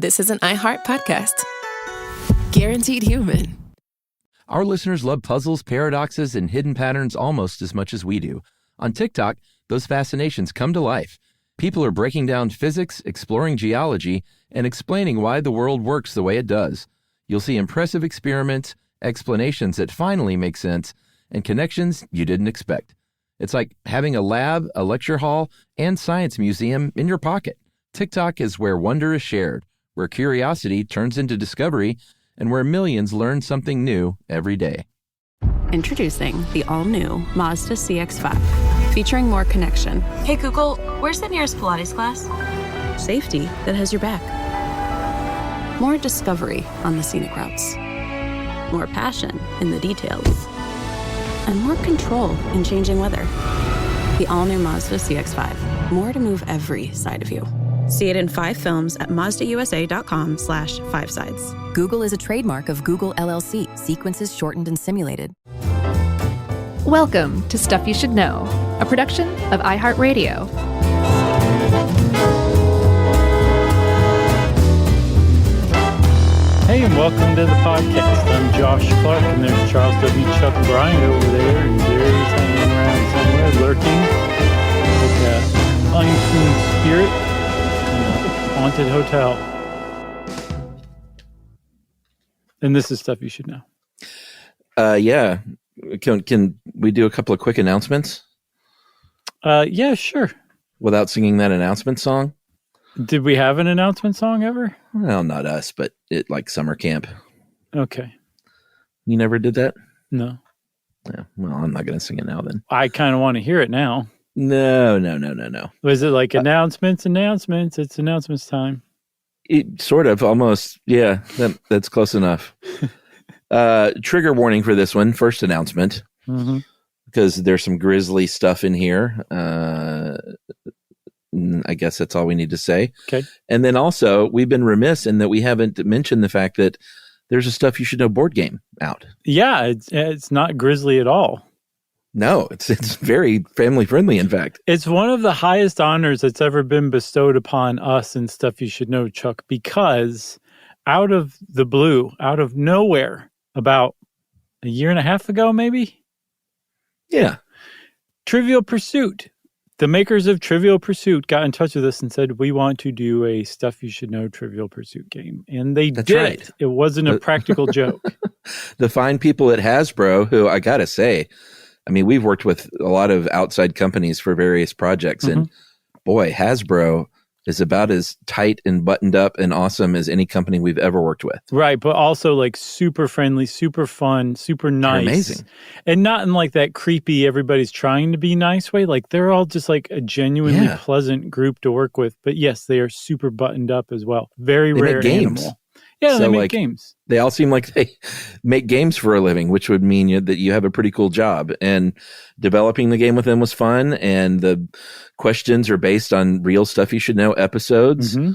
This is an iHeart podcast. Guaranteed human. Our listeners love puzzles, paradoxes, and hidden patterns almost as much as we do. On TikTok, those fascinations come to life. People are breaking down physics, exploring geology, and explaining why the world works the way it does. You'll see impressive experiments, explanations that finally make sense, and connections you didn't expect. It's like having a lab, a lecture hall, and science museum in your pocket. TikTok is where wonder is shared, where curiosity turns into discovery, and where millions learn something new every day. Introducing the all-new Mazda CX-5, featuring more connection. Hey Google, where's the nearest Pilates class? Safety that has your back. More discovery on the scenic routes. More passion in the details. And more control in changing weather. The all-new Mazda CX-5. More to move every side of you. See it in 5 films at MazdaUSA.com/5sides. Google is a trademark of Google LLC. Sequences shortened and simulated. Welcome to Stuff You Should Know, a production of iHeartRadio. Hey, and welcome to the podcast. I'm Josh Clark, and there's Charles W. Chuck Bryant over there, and Gary's hanging around somewhere, lurking like an unclean spirit in a haunted hotel. And this is Stuff You Should Know. Yeah. Can we do a couple of quick announcements? Yeah, sure. Without singing that announcement song? Did we have an announcement song ever? Well, not us, but it like summer camp. Okay. You never did that? No. Yeah. Well, I'm not going to sing it now then. I kind of want to hear it now. No. Was it like announcements? It's announcements time. It sort of, almost. Yeah, that's close enough. Trigger warning for this one. First announcement. Mm-hmm. Because there's some grisly stuff in here. I guess that's all we need to say. Okay. And then also, we've been remiss in that we haven't mentioned the fact that there's a Stuff You Should Know board game out. Yeah, it's not grisly at all. No, it's very family friendly, in fact. It's one of the highest honors that's ever been bestowed upon us in Stuff You Should Know, Chuck, because out of the blue, out of nowhere, about a year and a half ago, maybe? Yeah. Trivial Pursuit. The makers of Trivial Pursuit got in touch with us and said, we want to do a Stuff You Should Know Trivial Pursuit game. And they That's did. right. It wasn't a practical joke. The fine people at Hasbro, who I got to say, I mean, we've worked with a lot of outside companies for various projects. And boy, Hasbro is about as tight and buttoned up and awesome as any company we've ever worked with. Right, but also like super friendly, super fun, super nice. They're amazing. And not in like that creepy, everybody's trying to be nice way. Like they're all just like a genuinely pleasant group to work with. But yes, they are super buttoned up as well. Very rare games. animal. Yeah, So, they make like, games. They all seem like they make games for a living, which would mean that you have a pretty cool job. And developing the game with them was fun. And the questions are based on real Stuff You Should Know episodes. Mm-hmm.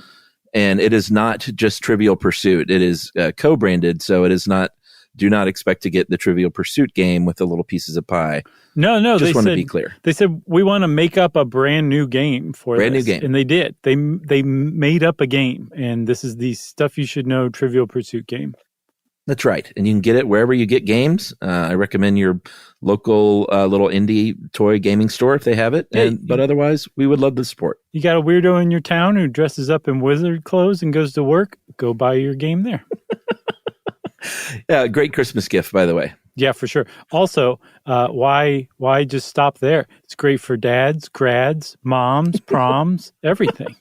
And it is not just Trivial Pursuit. It is co-branded. So it is not, do not expect to get the Trivial Pursuit game with the little pieces of pie. No, Just want to be clear. They said, we want to make up a brand new game for Brand this. new game. And they did. They made up a game. And this is the Stuff You Should Know Trivial Pursuit game. That's right. And you can get it wherever you get games. I recommend your local little indie toy gaming store if they have it. But otherwise, we would love the support. You got a weirdo in your town who dresses up in wizard clothes and goes to work, go buy your game there. Yeah, great Christmas gift, by the way. Yeah, for sure. Also, why just stop there? It's great for dads, grads, moms, proms, everything.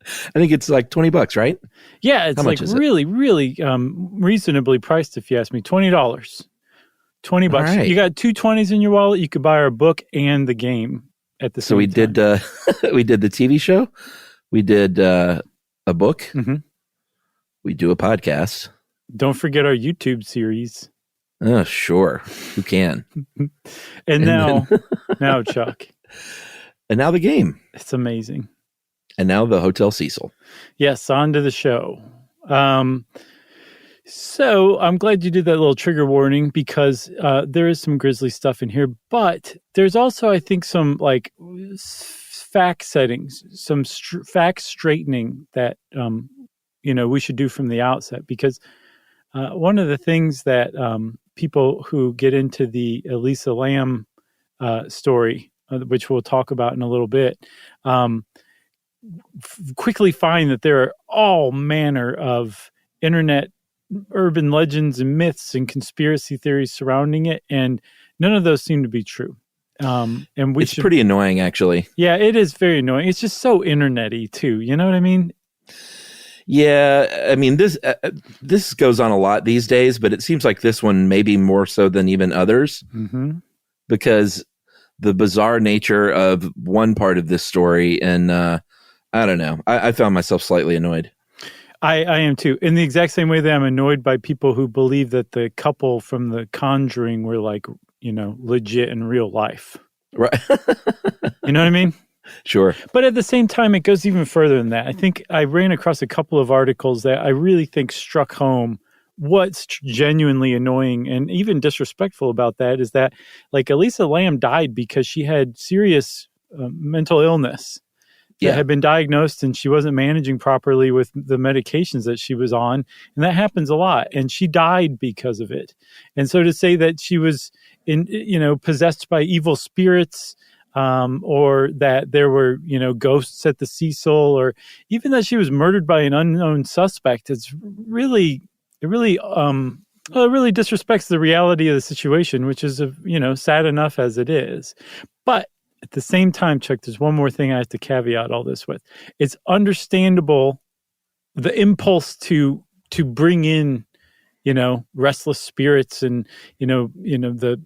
I think it's like $20, right? Yeah, it's like really, really reasonably priced, if you ask me. $20. $20. Right. You got 2 20s in your wallet. You could buy our book and the game at the same time. So we did we did the TV show. We did a book. Mm-hmm. We do a podcast. Don't forget our YouTube series. Oh, sure. Who can? And now Chuck. And now the game. It's amazing. And now the Hotel Cecil. Yes, on to the show. So I'm glad you did that little trigger warning because there is some grisly stuff in here, but there's also, I think, some like fact settings, some fact straightening that we should do from the outset, because one of the things that people who get into the Elisa Lam story, which we'll talk about in a little bit, quickly find that there are all manner of internet urban legends and myths and conspiracy theories surrounding it, and none of those seem to be true. And it's pretty annoying, actually. Yeah, it is very annoying. It's just so internet-y too. You know what I mean? Yeah, I mean, this goes on a lot these days, but it seems like this one maybe more so than even others, because the bizarre nature of one part of this story, and I don't know, I found myself slightly annoyed. I am too, in the exact same way that I'm annoyed by people who believe that the couple from The Conjuring were like, legit in real life. Right. You know what I mean? Sure. But at the same time, it goes even further than that. I think I ran across a couple of articles that I really think struck home what's genuinely annoying and even disrespectful about that is that, like, Elisa Lam died because she had serious mental illness that had been diagnosed, and she wasn't managing properly with the medications that she was on. And that happens a lot. And she died because of it. And so to say that she was possessed by evil spirits, or that there were, ghosts at the Cecil, or even that she was murdered by an unknown suspect, it really disrespects the reality of the situation, which is, sad enough as it is. But at the same time, Chuck, there's one more thing I have to caveat all this with. It's understandable, the impulse to bring in, restless spirits and, the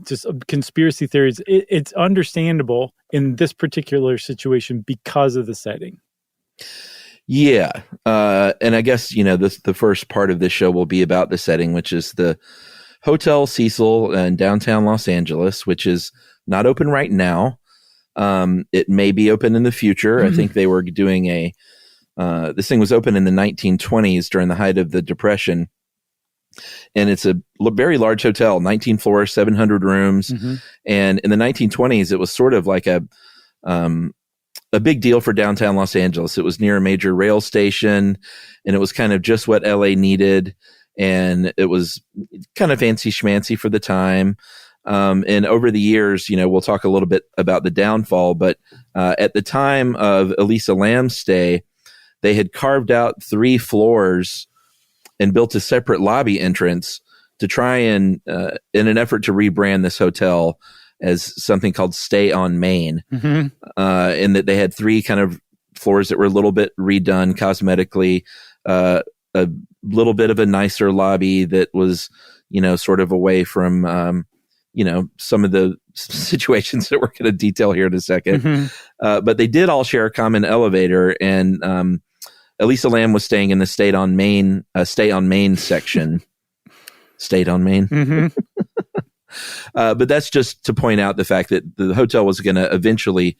just conspiracy theories. It's understandable in this particular situation because of the setting. Yeah. And I guess, the first part of this show will be about the setting, which is the Hotel Cecil in downtown Los Angeles, which is not open right now. It may be open in the future. I think they were doing this thing was open in the 1920s during the height of the Depression. And it's a very large hotel, 19 floors, 700 rooms. And in the 1920s, it was sort of like a big deal for downtown Los Angeles. It was near a major rail station, and it was kind of just what LA needed. And it was kind of fancy schmancy for the time. And over the years, we'll talk a little bit about the downfall, but at the time of Elisa Lam's stay, they had carved out 3 floors and built a separate lobby entrance to try and, in an effort to rebrand this hotel as something called Stay on Main. And that they had 3 kind of floors that were a little bit redone cosmetically, a little bit of a nicer lobby that was, sort of away from, some of the situations that we're going to detail here in a second. But they did all share a common elevator, and Elisa Lam was staying in the Stay on Main section. Stayed on Main. But that's just to point out the fact that the hotel was going to eventually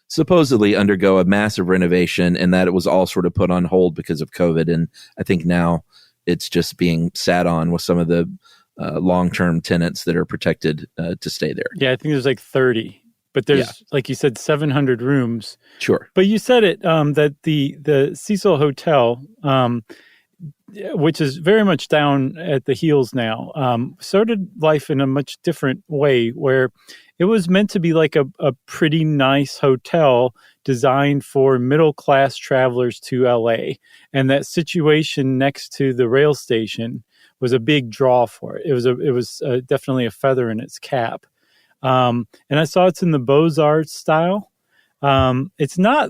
supposedly undergo a massive renovation, and that it was all sort of put on hold because of COVID. And I think now it's just being sat on with some of the long-term tenants that are protected to stay there. Yeah, I think there's like 30, but there's, like you said, 700 rooms. Sure. But you said it, that the Cecil Hotel, which is very much down at the heels now, started life in a much different way, where it was meant to be like a pretty nice hotel designed for middle-class travelers to LA. And that situation next to the rail station was a big draw for it. It was definitely a feather in its cap. And I saw it's in the Beaux-Arts style. It's not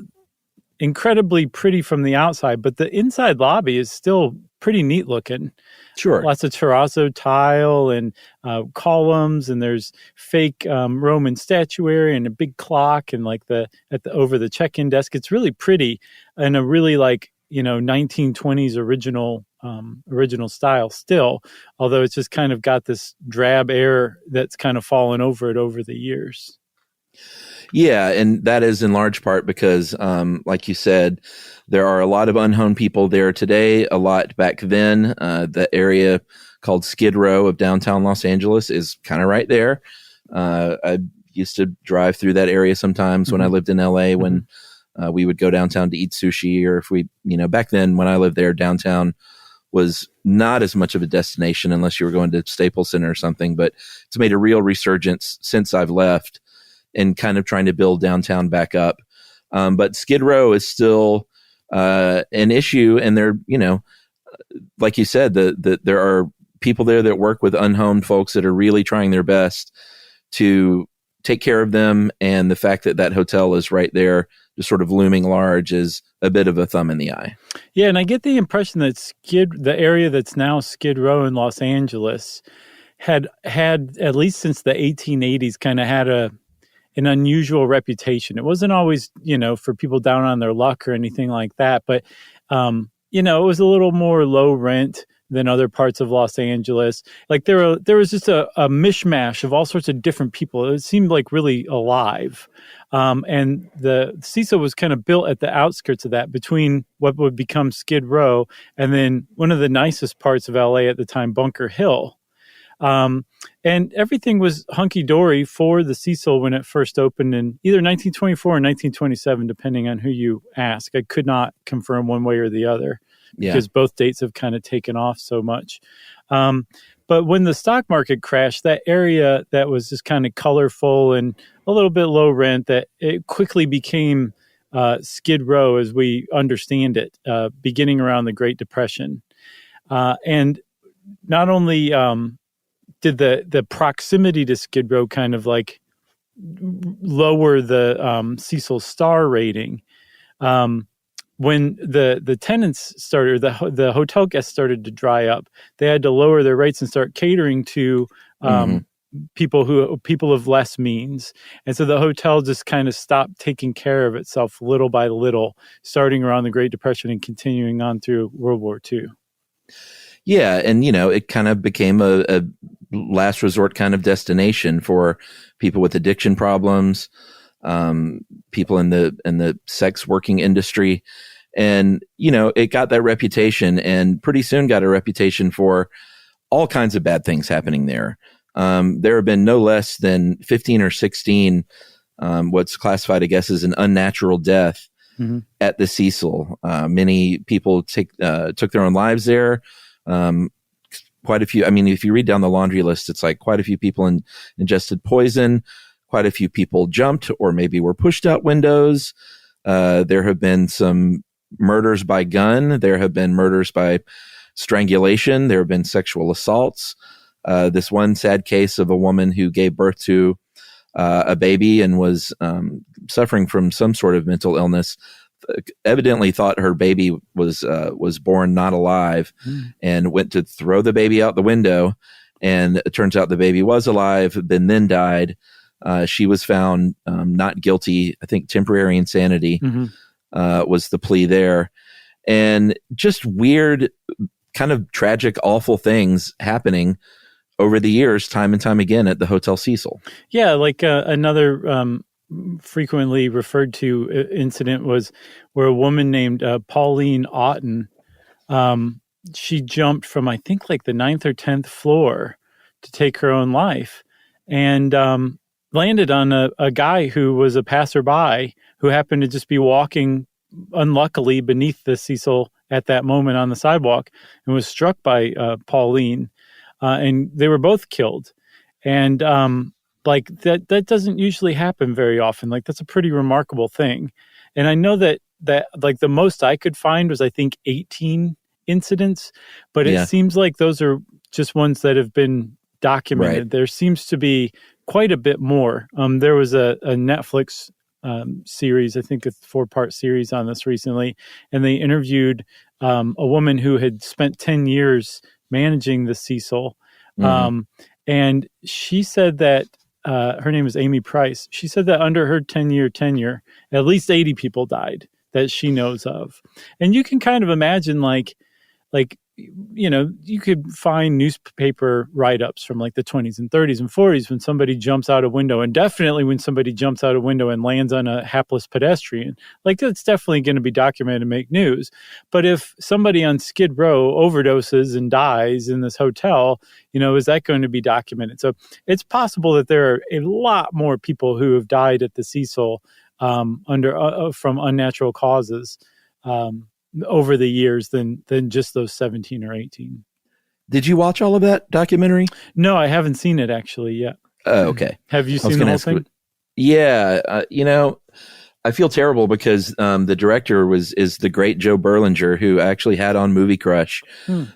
incredibly pretty from the outside, but the inside lobby is still pretty neat looking. Sure. Lots of terrazzo tile and columns, and there's fake Roman statuary and a big clock, and like over the check-in desk. It's really pretty and a really 1920s original style still, although it's just kind of got this drab air that's kind of fallen over it over the years. Yeah, and that is in large part because, like you said, there are a lot of unhoned people there today, a lot back then. The area called Skid Row of downtown Los Angeles is kind of right there. I used to drive through that area sometimes when I lived in LA when We would go downtown to eat sushi, or if we, back then when I lived there, downtown was not as much of a destination unless you were going to Staples Center or something, but it's made a real resurgence since I've left and kind of trying to build downtown back up. But Skid Row is still an issue, and there, like you said, there are people there that work with unhomed folks that are really trying their best to take care of them, and the fact that hotel is right there, just sort of looming large, is a bit of a thumb in the eye. Yeah, and I get the impression that the area that's now Skid Row in Los Angeles had at least since the 1880s kind of had an unusual reputation. It wasn't always, for people down on their luck or anything like that, but it was a little more low rent than other parts of Los Angeles. Like there was just a mishmash of all sorts of different people. It seemed like really alive. And the Cecil was kind of built at the outskirts of that, between what would become Skid Row and then one of the nicest parts of LA at the time, Bunker Hill. And everything was hunky-dory for the Cecil when it first opened in either 1924 or 1927, depending on who you ask. I could not confirm one way or the other, because both dates have kind of taken off so much. But when the stock market crashed, that area that was just kind of colorful and a little bit low rent, that it quickly became Skid Row as we understand it, beginning around the Great Depression. And not only did the proximity to Skid Row kind of like lower the Cecil star rating, when the tenants started, the hotel guests started to dry up, they had to lower their rates and start catering to people of less means. And so the hotel just kind of stopped taking care of itself little by little, starting around the Great Depression and continuing on through World War II. Yeah, and it kind of became a last resort kind of destination for people with addiction problems, people in the sex working industry. And, it got that reputation, and pretty soon got a reputation for all kinds of bad things happening there. There have been no less than 15 or 16, what's classified, I guess, as an unnatural death at the Cecil. Many people took their own lives there. Quite a few. I mean, if you read down the laundry list, it's like quite a few people ingested poison. Quite a few people jumped or maybe were pushed out windows. There have been some murders by gun. There have been murders by strangulation. There have been sexual assaults. This one sad case of a woman who gave birth to a baby and was suffering from some sort of mental illness, evidently thought her baby was born not alive, and went to throw the baby out the window, and it turns out the baby was alive, then died. She was found not guilty. I think temporary insanity was the plea there. And just weird, kind of tragic, awful things happening over the years, time and time again at the Hotel Cecil. Yeah, like another frequently referred to incident was where a woman named Pauline Otten, she jumped from, I think, like the 9th or 10th floor to take her own life, and landed on a guy who was a passerby who happened to just be walking unluckily beneath the Cecil at that moment on the sidewalk, and was struck by Pauline, and they were both killed. And like that doesn't usually happen very often. Like, that's a pretty remarkable thing. And I know that like the most I could find was, I think, 18 incidents, but it seems like those are just ones that have been documented. Right. There seems to be quite a bit more. There was a Netflix series, I think a 4-part series on this recently, and they interviewed a woman who had spent 10 years managing the Cecil. And she said that her name is Amy Price. She said that under her 10-year tenure, at least 80 people died that she knows of. And you can kind of imagine, like, you could find newspaper write-ups from like the 20s and 30s and 40s when somebody jumps out a window, and definitely when somebody jumps out a window and lands on a hapless pedestrian. Like, that's definitely going to be documented and make news. But if somebody on Skid Row overdoses and dies in this hotel, is that going to be documented? So it's possible that there are a lot more people who have died at the Cecil from unnatural causes over the years than just those 17 or 18. Did you watch all of that documentary? No, I haven't seen it actually yet. Oh, okay. Have you seen the whole thing? Yeah. I feel terrible because the director is the great Joe Berlinger, who I actually had on Movie Crush in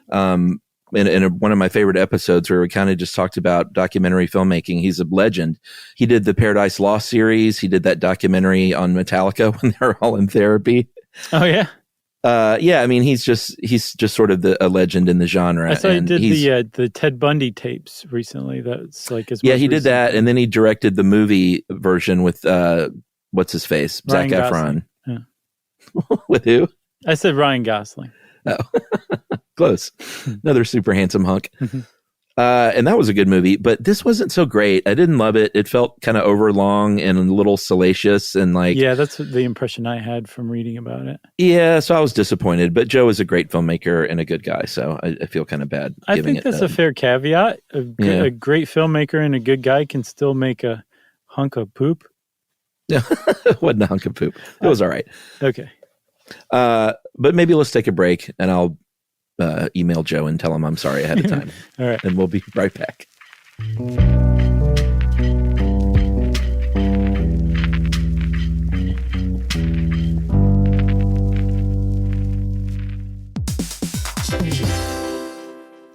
one of my favorite episodes where we kind of just talked about documentary filmmaking. He's a legend. He did the Paradise Lost series. He did that documentary on Metallica when they were all in therapy. Oh, yeah? Yeah, I mean, he's just sort of a legend in the genre. I saw he did the Ted Bundy tapes recently. That's like his he did that, and then he directed the movie version with what's his face, Ryan Zac Gosling. Efron. Yeah. With who? I said Ryan Gosling. Oh, close. Another super handsome hunk. And that was a good movie, but this wasn't so great. I didn't love it. It felt kind of overlong and a little salacious and like... Yeah, that's the impression I had from reading about it. Yeah, so I was disappointed, but Joe is a great filmmaker and a good guy, so I feel kind of bad I giving think that's a fair caveat. A great filmmaker and a good guy can still make a hunk of poop. It wasn't a hunk of poop. It was all right. Okay. But maybe let's take a break and I'll email Joe and tell him I'm sorry ahead of time. All right. And we'll be right back.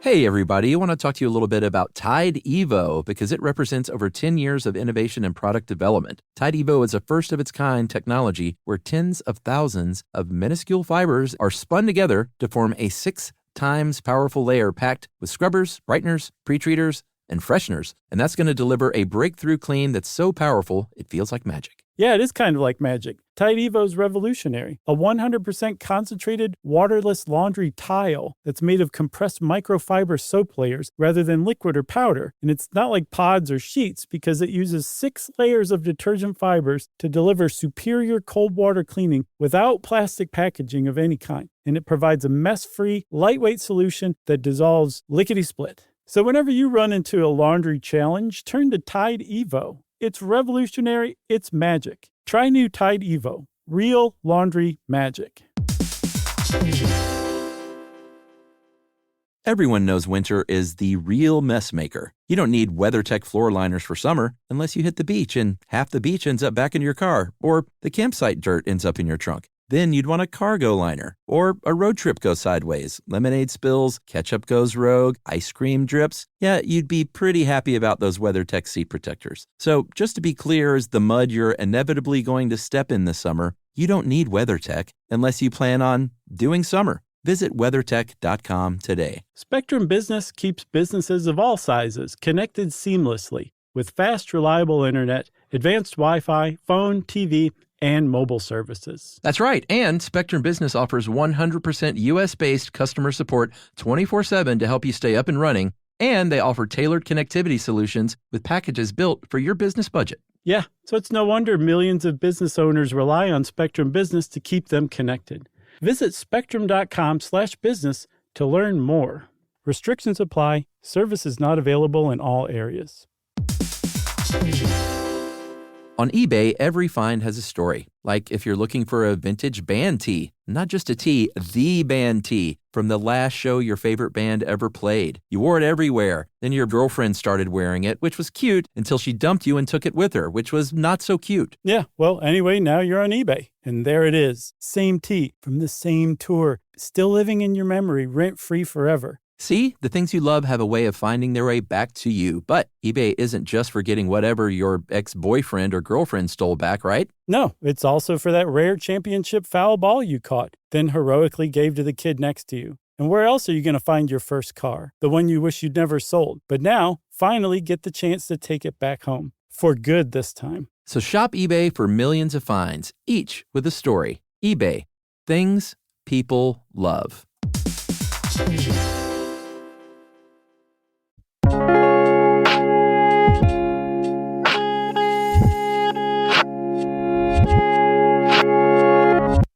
Hey, everybody. I want to talk to you a little bit about Tide Evo because it represents over 10 years of innovation and product development. Tide Evo is a first-of-its-kind technology where tens of thousands of minuscule fibers are spun together to form a 6 times powerful layer packed with scrubbers, brighteners, pre-treaters, and fresheners. And that's going to deliver a breakthrough clean that's so powerful, it feels like magic. Yeah, it is kind of like magic. Tide Evo is revolutionary. A 100% concentrated, waterless laundry tile that's made of compressed microfiber soap layers rather than liquid or powder. And it's not like pods or sheets because it uses 6 layers of detergent fibers to deliver superior cold water cleaning without plastic packaging of any kind. And it provides a mess-free, lightweight solution that dissolves lickety-split. So whenever you run into a laundry challenge, turn to Tide Evo. It's revolutionary. It's magic. Try new Tide Evo. Real laundry magic. Everyone knows winter is the real mess maker. You don't need WeatherTech floor liners for summer unless you hit the beach and half the beach ends up back in your car or the campsite dirt ends up in your trunk. Then you'd want a cargo liner or a road trip goes sideways, lemonade spills, ketchup goes rogue, ice cream drips. Yeah, you'd be pretty happy about those WeatherTech seat protectors. So just to be clear, as the mud you're inevitably going to step in this summer, you don't need WeatherTech unless you plan on doing summer. Visit WeatherTech.com today. Spectrum Business keeps businesses of all sizes connected seamlessly with fast, reliable internet, advanced Wi-Fi, phone, TV, and mobile services. That's right. And Spectrum Business offers 100% U.S.-based customer support 24/7 to help you stay up and running. And they offer tailored connectivity solutions with packages built for your business budget. Yeah, so it's no wonder millions of business owners rely on Spectrum Business to keep them connected. Visit spectrum.com/business to learn more. Restrictions apply. Services not available in all areas. On eBay, every find has a story. Like if you're looking for a vintage band tee, not just a tee, the band tee from the last show your favorite band ever played. You wore it everywhere. Then your girlfriend started wearing it, which was cute until she dumped you and took it with her, which was not so cute. Yeah, well, anyway, now you're on eBay. And there it is. Same tee from the same tour. Still living in your memory, rent-free forever. See, the things you love have a way of finding their way back to you. But eBay isn't just for getting whatever your ex-boyfriend or girlfriend stole back, right? No, it's also for that rare championship foul ball you caught, then heroically gave to the kid next to you. And where else are you going to find your first car? The one you wish you'd never sold. But now, finally get the chance to take it back home. For good this time. So shop eBay for millions of finds, each with a story. eBay. Things people love.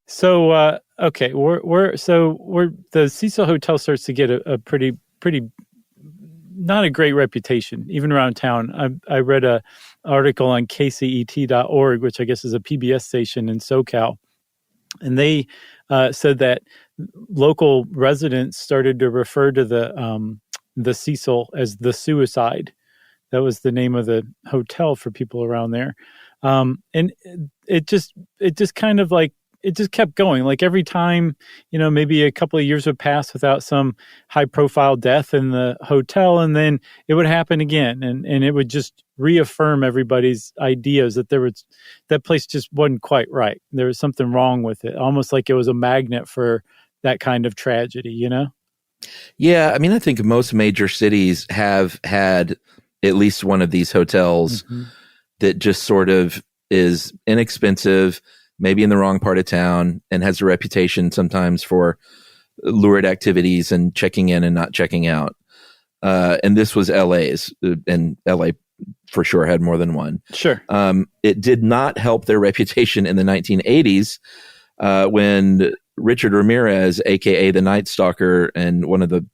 So, okay, we're the Cecil Hotel starts to get a pretty not a great reputation, even around town. I read a article on kcet.org, which I guess is a PBS station in SoCal, and they said that local residents started to refer to the Cecil as the Suicide. That was the name of the hotel for people around there. And it just kind of like, it just kept going. Like every time, maybe a couple of years would pass without some high profile death in the hotel. And then it would happen again. And it would just reaffirm everybody's ideas that that place just wasn't quite right. There was something wrong with it, almost like it was a magnet for that kind of tragedy, Yeah. I mean, I think most major cities have had at least one of these hotels that just sort of is inexpensive, maybe in the wrong part of town, and has a reputation sometimes for lurid activities and checking in and not checking out. And this was LA's, and LA for sure had more than one. Sure. It did not help their reputation in the 1980s when Richard Ramirez, aka the Night Stalker and one of the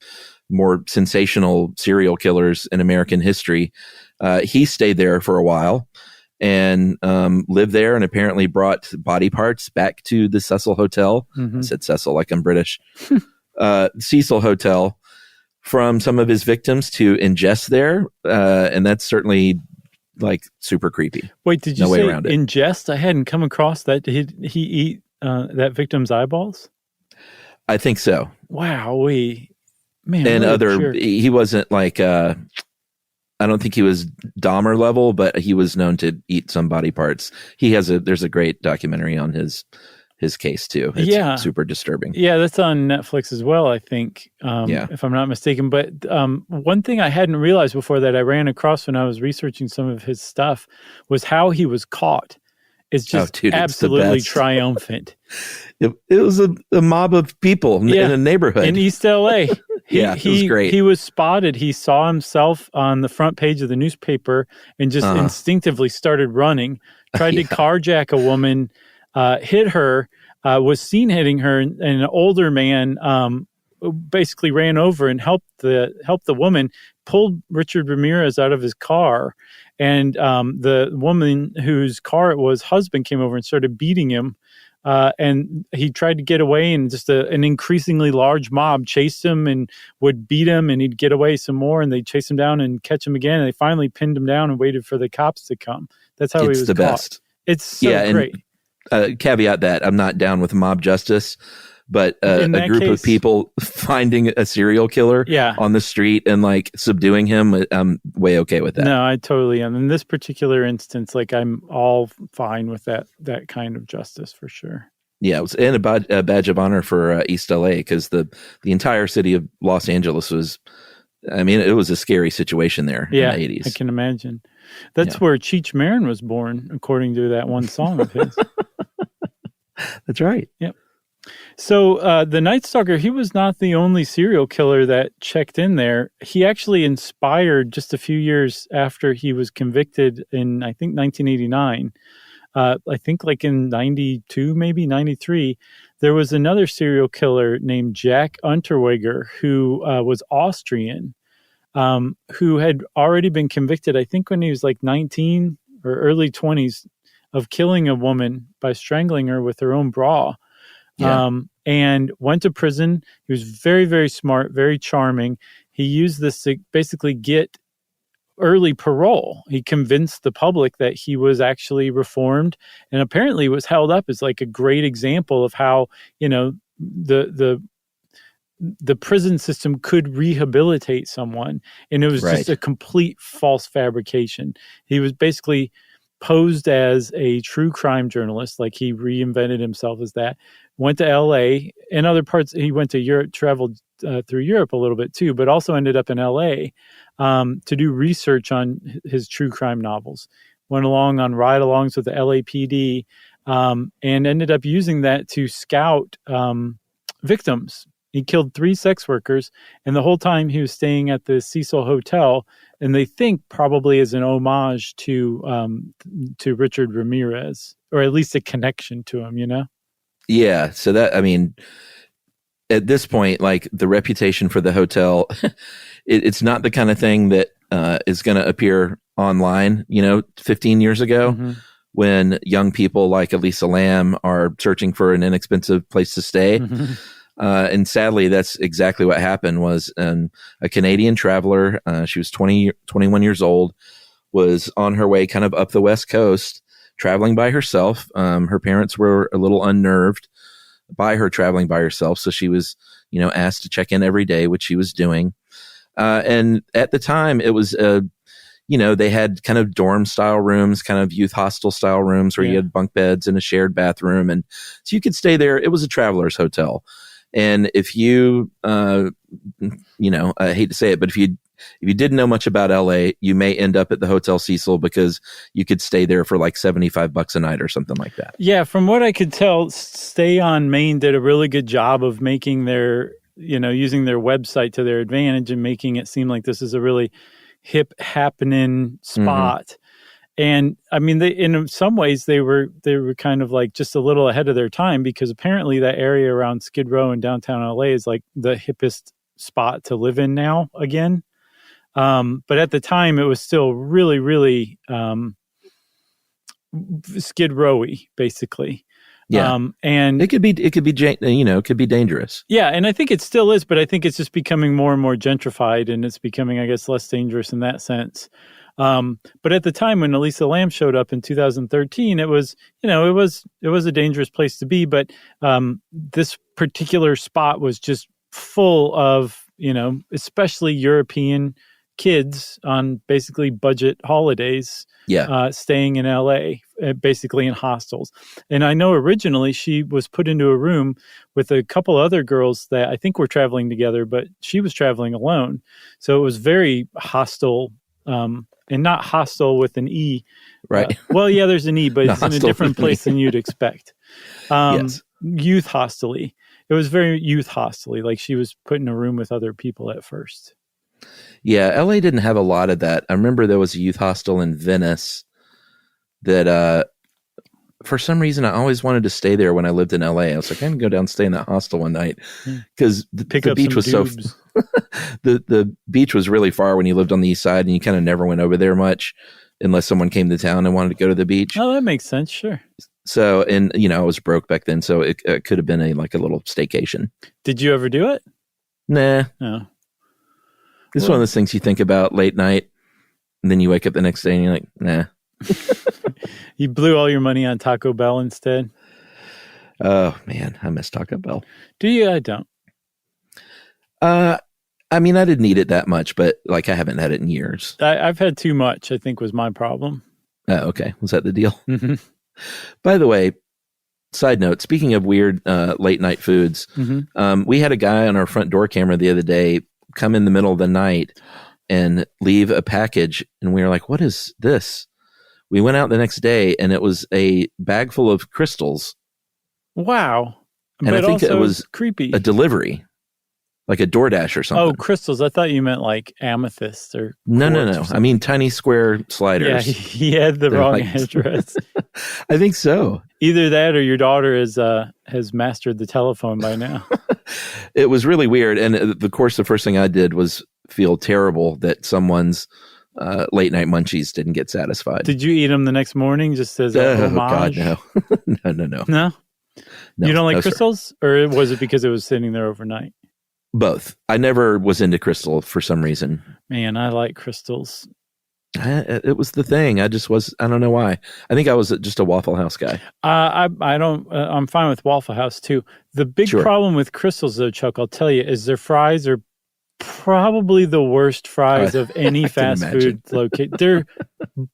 more sensational serial killers in American history, he stayed there for a while and lived there, and apparently brought body parts back to the Cecil Hotel. I said Cecil like I'm British. Cecil Hotel, from some of his victims to ingest there, and that's certainly like super creepy. Wait, did you say ingest? I hadn't come across that. Did he eat that victim's eyeballs? I think so. Wow, man, and he wasn't like I don't think he was Dahmer level, but he was known to eat some body parts. There's a great documentary on his case too. It's super disturbing. Yeah, that's on Netflix as well, I think, if I'm not mistaken. But one thing I hadn't realized before that I ran across when I was researching some of his stuff was how he was caught. It's just absolutely triumphant. It was a mob of people in a neighborhood. In East LA. It was great. He was spotted. He saw himself on the front page of the newspaper and just instinctively started running, tried to carjack a woman, hit her, was seen hitting her, and an older man basically ran over and helped the woman, pulled Richard Ramirez out of his car, and the woman whose car it was, husband, came over and started beating him. And he tried to get away, and just an increasingly large mob chased him and would beat him, and he'd get away some more, and they'd chase him down and catch him again. And they finally pinned him down and waited for the cops to come. That's how he was the caught. Best. It's so great. And caveat that I'm not down with mob justice, but a group of people finding a serial killer on the street and like subduing him, I'm way okay with that. No, I totally am. In this particular instance, like I'm all fine with that kind of justice for sure. Yeah, it was a badge of honor for East LA, because the entire city of Los Angeles was, I mean, it was a scary situation there in the 80s. I can imagine. That's where Cheech Marin was born, according to that one song of his. That's right. Yep. So the Night Stalker, he was not the only serial killer that checked in there. He actually inspired, just a few years after he was convicted in, I think, 1989, I think like in 92, maybe 93, there was another serial killer named Jack Unterweger, who was Austrian, who had already been convicted, I think when he was like 19 or early 20s, of killing a woman by strangling her with her own bra. And went to prison. He was very, very smart, very charming. He used this to basically get early parole. He convinced the public that he was actually reformed, and apparently was held up as like a great example of how, the prison system could rehabilitate someone. And it was just a complete false fabrication. He was basically posed as a true crime journalist, like he reinvented himself as that. Went to LA and other parts. He went to Europe, traveled through Europe a little bit too, but also ended up in LA to do research on his true crime novels. Went along on ride-alongs with the LAPD and ended up using that to scout victims. He killed 3 sex workers, and the whole time he was staying at the Cecil Hotel, and they think probably as an homage to Richard Ramirez, or at least a connection to him, Yeah. So that, I mean, at this point, like the reputation for the hotel, it's not the kind of thing that is going to appear online, 15 years ago when young people like Elisa Lam are searching for an inexpensive place to stay. And sadly, that's exactly what happened. Was a Canadian traveler. She was 21 years old, was on her way kind of up the West Coast, traveling by herself. Her parents were a little unnerved by her traveling by herself. So she was, asked to check in every day, which she was doing. And at the time it was, they had kind of dorm style rooms, kind of youth hostel style rooms where you had bunk beds and a shared bathroom. And so you could stay there. It was a traveler's hotel. And if you, I hate to say it, but if you didn't know much about LA, you may end up at the Hotel Cecil because you could stay there for like $75 a night or something like that. Yeah. From what I could tell, Stay on Main did a really good job of making their, using their website to their advantage and making it seem like this is a really hip happening spot. And I mean, in some ways they were kind of like just a little ahead of their time, because apparently that area around Skid Row in downtown LA is like the hippest spot to live in now again. But at the time it was still really, really Skid Row-y, basically. Yeah. And it could be dangerous. Yeah. And I think it still is, but I think it's just becoming more and more gentrified, and it's becoming, I guess, less dangerous in that sense. But at the time when Elisa Lam showed up in 2013, it was a dangerous place to be. But this particular spot was just full of, especially European kids on basically budget holidays, staying in LA, basically in hostels. And I know originally she was put into a room with a couple other girls that I think were traveling together, but she was traveling alone. So it was very hostile, and not hostile with an E. Right. Well, yeah, there's an E, but it's in a different place than you'd expect. Yes. Youth hostily. It was very youth hostily. Like she was put in a room with other people at first. Yeah, LA didn't have a lot of that. I remember there was a youth hostel in Venice that for some reason I always wanted to stay there when I lived in LA. I was like, I'm going to go down and stay in that hostel one night because the beach was the beach was really far when you lived on the east side, and you kind of never went over there much unless someone came to town and wanted to go to the beach. Oh, that makes sense. Sure. So, and I was broke back then, so it could have been a little staycation. Did you ever do it? Nah. No. This is one of those things you think about late night, and then you wake up the next day and you're like, nah. You blew all your money on Taco Bell instead? Oh, man, I miss Taco Bell. Do you? I don't. I mean, I didn't eat it that much, but I haven't had it in years. I've had too much, I think, was my problem. Oh, okay. Was that the deal? Mm-hmm. By the way, side note, speaking of weird late night foods, we had a guy on our front door camera the other day come in the middle of the night and leave a package, and we were like, what is this? We went out the next day, and it was a bag full of crystals. Wow. And but I think it was creepy. A delivery, like a DoorDash or something. Oh, crystals. I thought you meant like amethyst or No. I mean tiny square sliders. Yeah, he had the wrong address. I think so. Either that or your daughter has mastered the telephone by now. It was really weird. And of course, the first thing I did was feel terrible that someone's late night munchies didn't get satisfied. Did you eat them the next morning just as a homage? God, no. No? You don't like crystals? Sir. Or was it because it was sitting there overnight? Both. I never was into crystal for some reason. Man, I like crystals. It was the thing. I don't know why. I think I was just a Waffle House guy. I don't, I'm fine with Waffle House too. The big problem with crystals though, Chuck, I'll tell you, is their fries are probably the worst fries of any fast food location. They're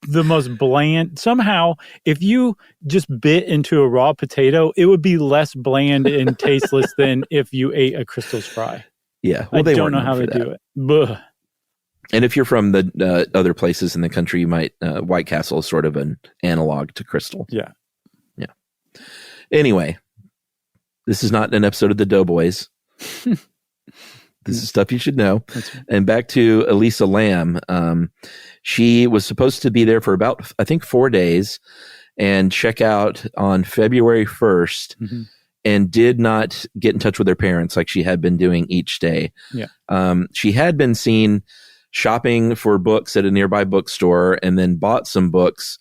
the most bland. Somehow, if you just bit into a raw potato, it would be less bland and tasteless than if you ate a Crystal's fry. Yeah. Well, I don't know how they do it. Buh. And if you're from the other places in the country, you might, White Castle is sort of an analog to Crystal. Yeah. Yeah. Anyway, this is not an episode of the Doughboys. This is stuff you should know. And back to Elisa Lam. She was supposed to be there for about, I think, 4 days and check out on February 1st. Mm-hmm. and did not get in touch with her parents like she had been doing each day. Yeah. She had been seen shopping for books at a nearby bookstore and then bought some books.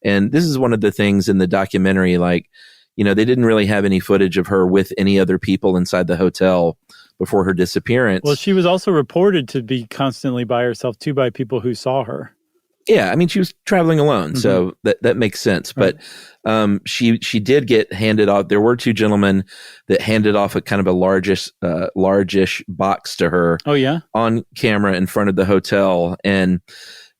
And this is one of the things in the documentary, like, they didn't really have any footage of her with any other people inside the hotel before her disappearance. Well, she was also reported to be constantly by herself too by people who saw her. Yeah, I mean, she was traveling alone, so that makes sense. Right. But she did get handed off. There were two gentlemen that handed off a kind of a largish box to her. Oh, yeah? On camera in front of the hotel. And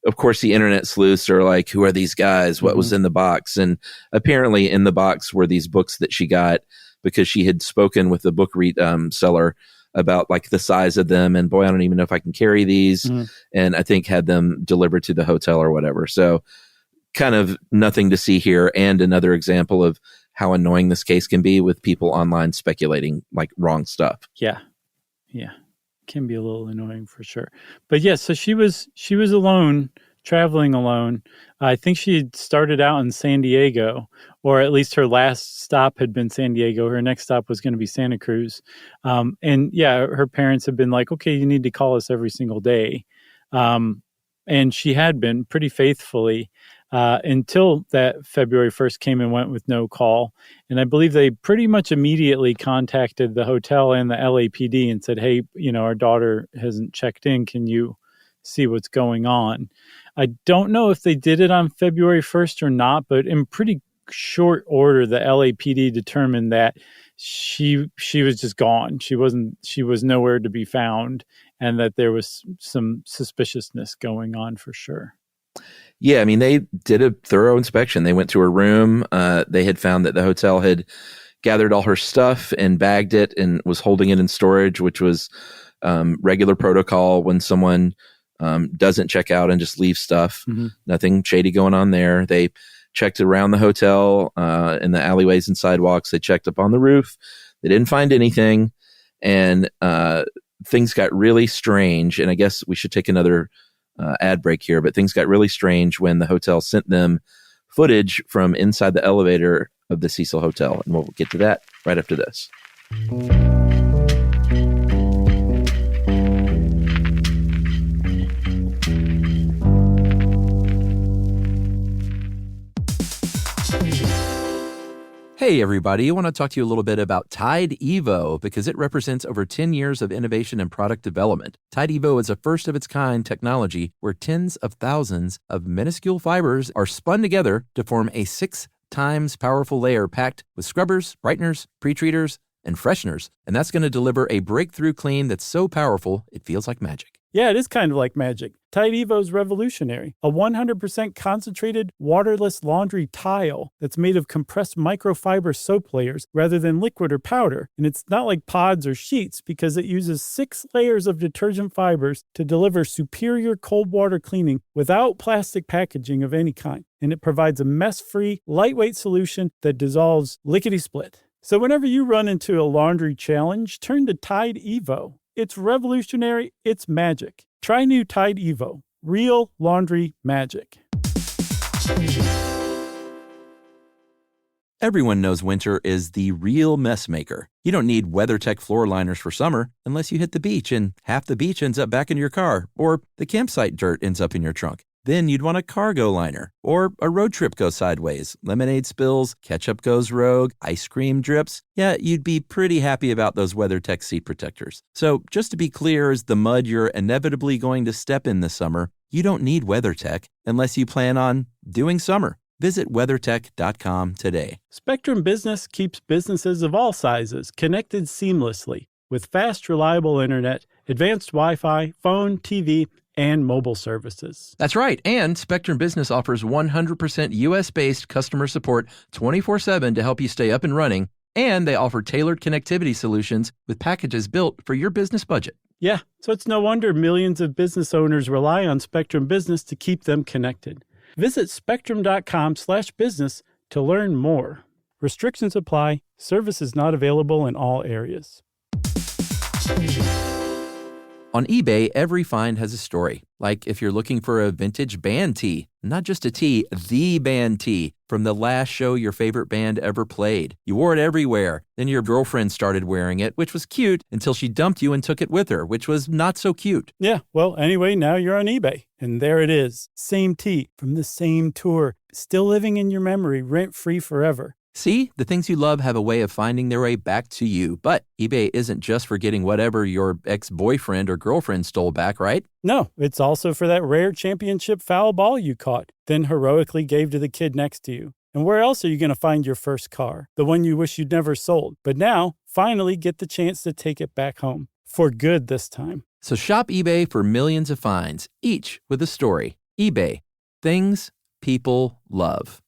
of course, the internet sleuths are like, who are these guys? What was in the box? And apparently in the box were these books that she got because she had spoken with the book seller about like the size of them. And boy, I don't even know if I can carry these. And I think had them delivered to the hotel or whatever. So kind of nothing to see here. And another example of how annoying this case can be with people online speculating like wrong stuff. Yeah. Yeah. Can be a little annoying for sure. But yes, so she was alone, traveling alone. I think she had started out in San Diego, or at least her last stop had been San Diego. Her next stop was going to be Santa Cruz. And yeah, her parents had been like, okay, you need to call us every single day. And she had been pretty faithfully until that February 1st came and went with no call. And I believe they pretty much immediately contacted the hotel and the LAPD and said, hey, our daughter hasn't checked in. Can you see what's going on? I don't know if they did it on February 1st or not, but in pretty short order, the LAPD determined that she was just gone. She was nowhere to be found, and that there was some suspiciousness going on for sure. Yeah, I mean, they did a thorough inspection. They went to her room. They had found that the hotel had gathered all her stuff and bagged it and was holding it in storage, which was regular protocol when someone doesn't check out and just leave stuff. Nothing shady going on there. They checked around the hotel in the alleyways and sidewalks. They checked up on the roof. They didn't find anything. And things got really strange. And I guess we should take another ad break here, but things got really strange when the hotel sent them footage from inside the elevator of the Cecil Hotel. And we'll get to that right after this. Hey, everybody. I want to talk to you a little bit about Tide Evo because it represents over 10 years of innovation and product development. Tide Evo is a first-of-its-kind technology where tens of thousands of minuscule fibers are spun together to form a 6 times powerful layer packed with scrubbers, brighteners, pre-treaters, and fresheners. And that's going to deliver a breakthrough clean that's so powerful, it feels like magic. Yeah, it is kind of like magic. Tide Evo is revolutionary. A 100% concentrated, waterless laundry tile that's made of compressed microfiber soap layers rather than liquid or powder. And it's not like pods or sheets because it uses 6 layers of detergent fibers to deliver superior cold water cleaning without plastic packaging of any kind. And it provides a mess-free, lightweight solution that dissolves lickety-split. So whenever you run into a laundry challenge, turn to Tide Evo. It's revolutionary. It's magic. Try new Tide Evo. Real laundry magic. Everyone knows winter is the real mess maker. You don't need WeatherTech floor liners for summer unless you hit the beach and half the beach ends up back in your car, or the campsite dirt ends up in your trunk. Then you'd want a cargo liner, or a road trip goes sideways, lemonade spills, ketchup goes rogue, ice cream drips. Yeah, you'd be pretty happy about those WeatherTech seat protectors. So just to be clear, as the mud you're inevitably going to step in this summer, you don't need WeatherTech unless you plan on doing summer. Visit WeatherTech.com today. Spectrum Business keeps businesses of all sizes connected seamlessly with fast, reliable internet, advanced Wi-Fi, phone, TV, and mobile services. That's right. And Spectrum Business offers 100% U.S.-based customer support 24/7 to help you stay up and running. And they offer tailored connectivity solutions with packages built for your business budget. Yeah, so it's no wonder millions of business owners rely on Spectrum Business to keep them connected. Visit spectrum.com/business to learn more. Restrictions apply. Service is not available in all areas. On eBay, every find has a story. Like if you're looking for a vintage band tee, not just a tee, the band tee from the last show your favorite band ever played. You wore it everywhere. Then your girlfriend started wearing it, which was cute until she dumped you and took it with her, which was not so cute. Yeah, well, anyway, now you're on eBay. And there it is. Same tee from the same tour. Still living in your memory, rent-free forever. See, the things you love have a way of finding their way back to you. But eBay isn't just for getting whatever your ex-boyfriend or girlfriend stole back, right? No, it's also for that rare championship foul ball you caught, then heroically gave to the kid next to you. And where else are you going to find your first car? The one you wish you'd never sold. But now, finally get the chance to take it back home. For good this time. So shop eBay for millions of finds, each with a story. eBay. Things people love.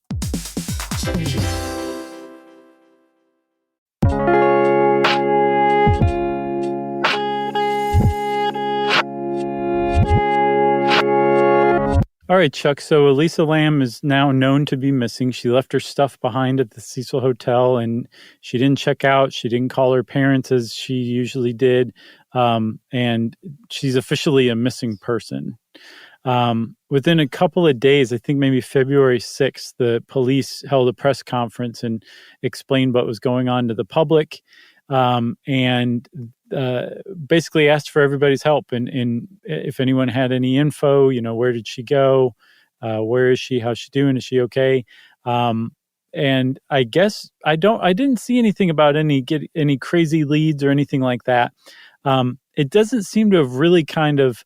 All right, Chuck. So Elisa Lam is now known to be missing. She left her stuff behind at the Cecil Hotel, and she didn't check out. She didn't call her parents as she usually did. And she's officially a missing person. Within a couple of days, I think maybe February 6th, the police held a press conference and explained what was going on to the public. And basically asked for everybody's help. And if anyone had any info, where did she go? Where is she? How's she doing? Is she okay? And I guess I didn't see anything about any crazy leads or anything like that. It doesn't seem to have really kind of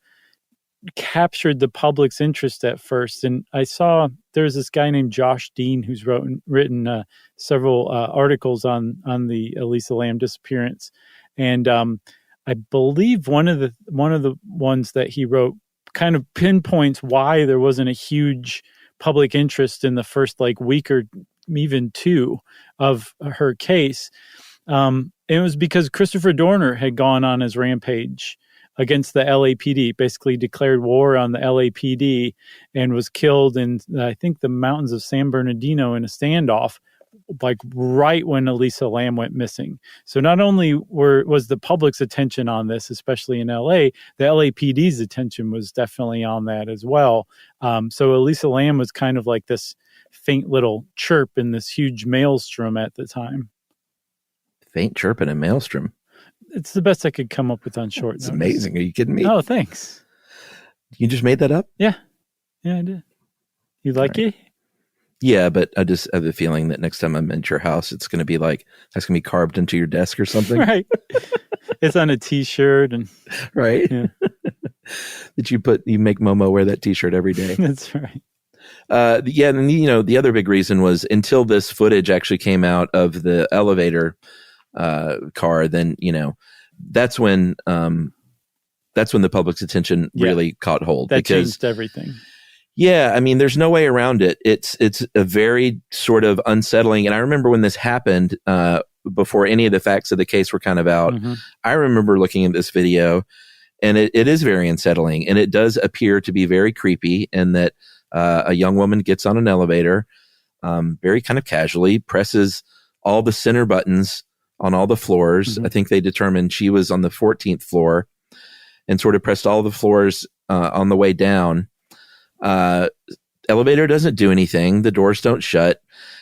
captured the public's interest at first. And I saw there's this guy named Josh Dean who's written several articles on the Elisa Lam disappearance. And I believe one of the ones that he wrote kind of pinpoints why there wasn't a huge public interest in the first week or even two of her case. It was because Christopher Dorner had gone on his rampage against the LAPD, basically declared war on the LAPD, and was killed in, I think, the mountains of San Bernardino in a standoff, right when Elisa Lam went missing. So not only was the public's attention on this, especially in LA, the LAPD's attention was definitely on that as well. So Elisa Lam was kind of like this faint little chirp in this huge maelstrom at the time. Faint chirp in a maelstrom. It's the best I could come up with on short notice. It's amazing. Are you kidding me? Oh, thanks. You just made that up? Yeah. Yeah, I did. You like it? Yeah, but I just have the feeling that next time I'm at your house, it's going to be that's going to be carved into your desk or something. Right. It's on a t-shirt and right. Yeah. That you make Momo wear that t-shirt every day. That's right. Yeah. And the other big reason was until this footage actually came out of the elevator car, then that's when the public's attention really caught hold. That changed everything. Yeah, I mean, there's no way around it. It's a very sort of unsettling. And I remember when this happened, before any of the facts of the case were kind of out, I remember looking at this video, and it is very unsettling, and it does appear to be very creepy. And that a young woman gets on an elevator, very kind of casually, presses all the center buttons on all the floors. I think they determined she was on the 14th floor, and sort of pressed all the floors on the way down. Elevator doesn't do anything. The doors don't shut.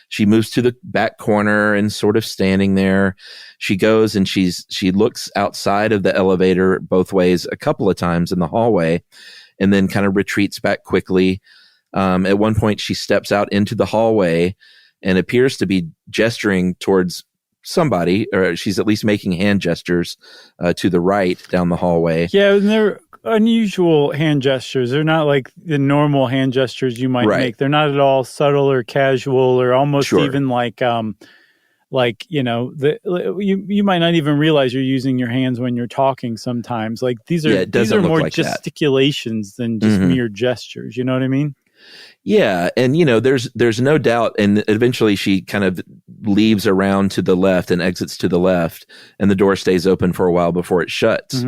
She moves to the back corner and sort of standing there. She goes and she looks outside of the elevator both ways a couple of times in the hallway, and then kind of retreats back quickly. At one point, she steps out into the hallway and appears to be gesturing towards somebody, or she's at least making hand gestures to the right down the hallway. Yeah, and they're unusual hand gestures. They're not like the normal hand gestures you might make. They're not at all subtle or casual or almost even you might not even realize you're using your hands when you're talking sometimes. These are more gesticulations than just mere gestures. You know what I mean? Yeah. And, there's no doubt. And eventually she kind of leaves around to the left and exits to the left, and the door stays open for a while before it shuts.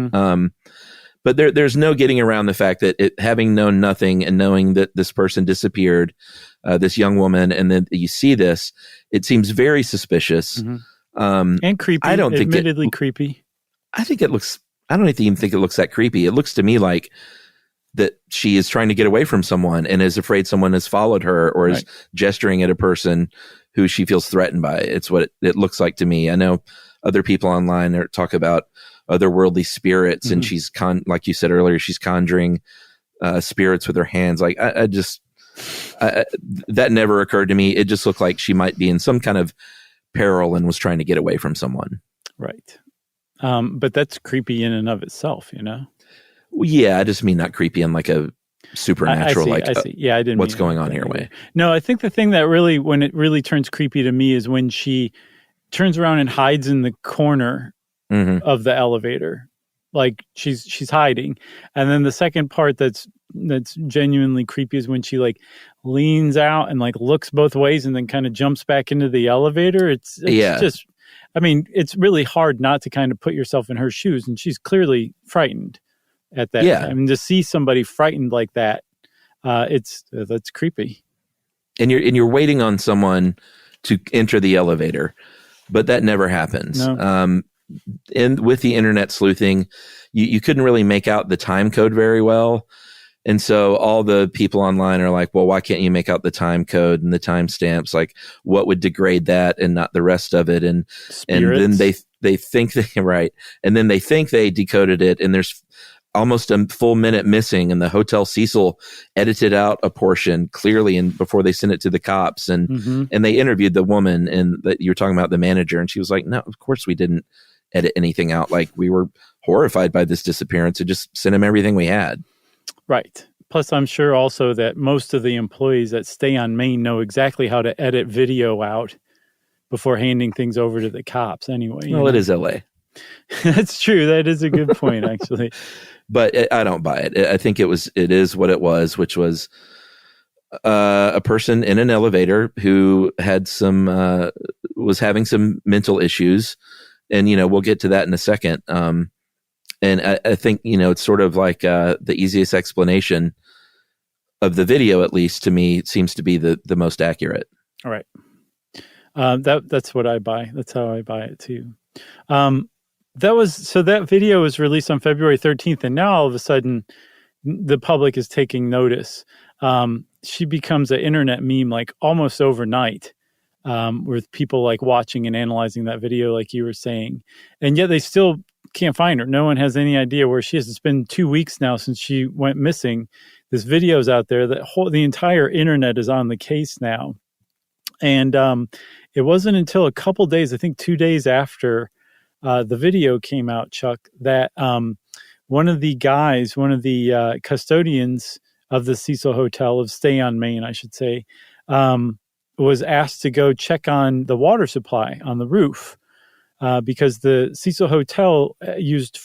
But there's no getting around the fact that having known nothing and knowing that this person disappeared, this young woman, and then you see this, it seems very suspicious. And creepy. Admittedly creepy. I think it looks I don't even think it looks that creepy. It looks to me like that she is trying to get away from someone and is afraid someone has followed her or is gesturing at a person who she feels threatened by. It's what it looks like to me. I know other people online talk about otherworldly spirits, and she's like you said earlier, she's conjuring spirits with her hands. Like that never occurred to me. It just looked like she might be in some kind of peril and was trying to get away from someone. Right. But that's creepy in and of itself, you know? Well, yeah, I just mean not creepy in like a supernatural, I see. Yeah, I didn't. What's going on here way. No, I think the thing that really, when it really turns creepy to me, is when she turns around and hides in the corner of the elevator, like she's hiding. And then the second part that's genuinely creepy is when she like leans out and like looks both ways and then kind of jumps back into the elevator. It's just, I mean, it's really hard not to kind of put yourself in her shoes, and she's clearly frightened at that. Yeah. I mean, to see somebody frightened like that, that's creepy. And you're waiting on someone to enter the elevator, but that never happens. No. And with the internet sleuthing, you couldn't really make out the time code very well. And so all the people online are like, well, why can't you make out the time code and the timestamps? Like, what would degrade that and not the rest of it? And then they think and then they think they decoded it, and there's almost a full minute missing, and the Hotel Cecil edited out a portion clearly and before they sent it to the cops, and they interviewed the woman, and that you're talking about, the manager, and she was like, no, of course we didn't edit anything out. Like, we were horrified by this disappearance and just sent him everything we had. Right. Plus, I'm sure also that most of the employees that stay on Main know exactly how to edit video out before handing things over to the cops anyway. Well, it is LA. That's true. That is a good point, actually. But I don't buy it. I think it is what it was, which was a person in an elevator who had was having some mental issues. And, we'll get to that in a second. And I think, it's sort of like the easiest explanation of the video, at least to me, seems to be the most accurate. All right. That's what I buy. That's how I buy it too. That video was released on February 13th, and now all of a sudden the public is taking notice. She becomes an internet meme like almost overnight, with people like watching and analyzing that video, like you were saying, and yet they still can't find her. No one has any idea where she is. It's been 2 weeks now since she went missing. This video's out there. The entire internet is on the case now. And it wasn't until a couple days, I think 2 days after the video came out, Chuck, that one of the custodians of the Cecil Hotel, of Stay on Main, I should say, was asked to go check on the water supply on the roof. Because the Cecil Hotel used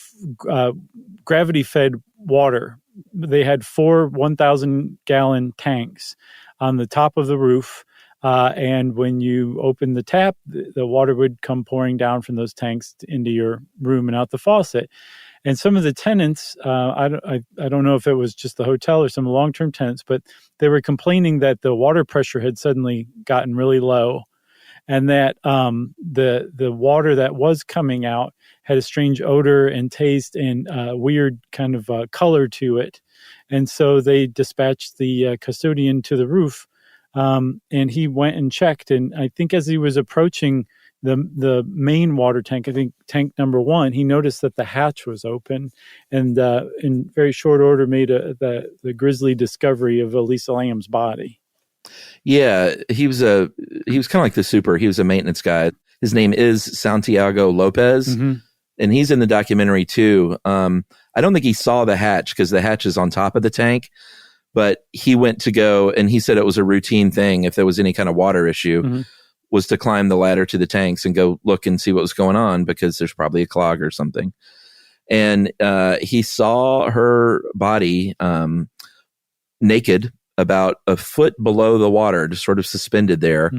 gravity-fed water. They had 4 1,000-gallon tanks on the top of the roof, and when you open the tap, the water would come pouring down from those tanks into your room and out the faucet. And some of the tenants, I don't know if it was just the hotel or some long-term tenants, but they were complaining that the water pressure had suddenly gotten really low, and that the water that was coming out had a strange odor and taste and weird kind of color to it. And so they dispatched the custodian to the roof, and he went and checked. And I think as he was approaching the main water tank, I think tank number 1, he noticed that the hatch was open, and in very short order made the grisly discovery of Elisa Lam's body. Yeah, he was kind of like the super. He was a maintenance guy. His name is Santiago Lopez, and he's in the documentary too. I don't think he saw the hatch because the hatch is on top of the tank, but he went to go, and he said it was a routine thing if there was any kind of water issue, was to climb the ladder to the tanks and go look and see what was going on because there's probably a clog or something. And he saw her body naked, about a foot below the water, just sort of suspended there.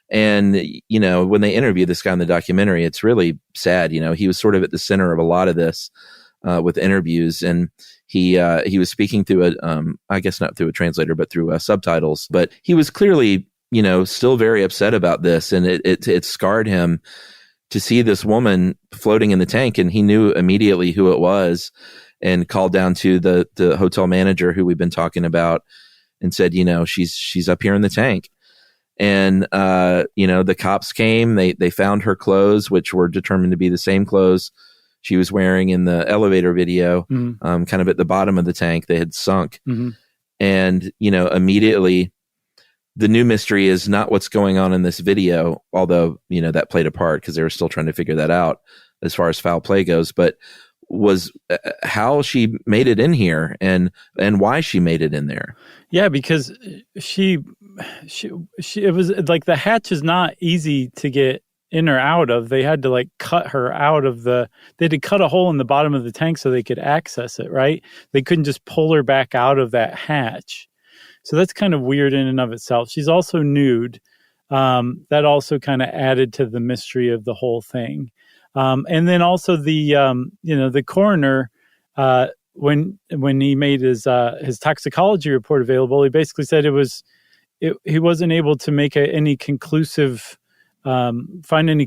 And, when they interview this guy in the documentary, it's really sad. He was sort of at the center of a lot of this with interviews. And he was speaking through I guess not through a translator, but through subtitles. But he was clearly, still very upset about this. And it scarred him to see this woman floating in the tank, and he knew immediately who it was and called down to the hotel manager who we've been talking about and said, she's up here in the tank. And, the cops came, they found her clothes, which were determined to be the same clothes she was wearing in the elevator video, kind of at the bottom of the tank. They had sunk. And, immediately the new mystery is not what's going on in this video, although, that played a part because they were still trying to figure that out as far as foul play goes, but was how she made it in here and why she made it in there. Yeah, because she it was like the hatch is not easy to get in or out of. They had to cut her out of they had to cut a hole in the bottom of the tank so they could access it, right? They couldn't just pull her back out of that hatch. So that's kind of weird in and of itself. She's also nude. That also kind of added to the mystery of the whole thing. And then also the coroner, when he made his toxicology report available, he basically said he wasn't able to make find any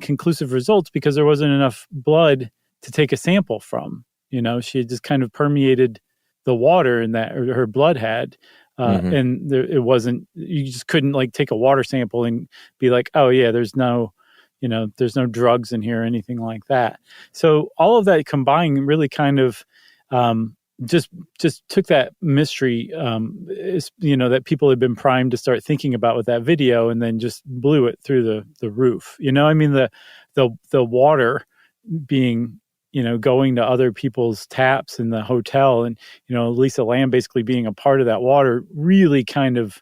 conclusive results because there wasn't enough blood to take a sample from. She had just kind of permeated the water in that her blood had. And it wasn't, you just couldn't take a water sample and be like, oh yeah, there's no drugs in here or anything like that. So all of that combined really kind of just took that mystery, that people had been primed to start thinking about with that video, and then just blew it through the roof. The water being, going to other people's taps in the hotel, and, Lisa Lam basically being a part of that water really kind of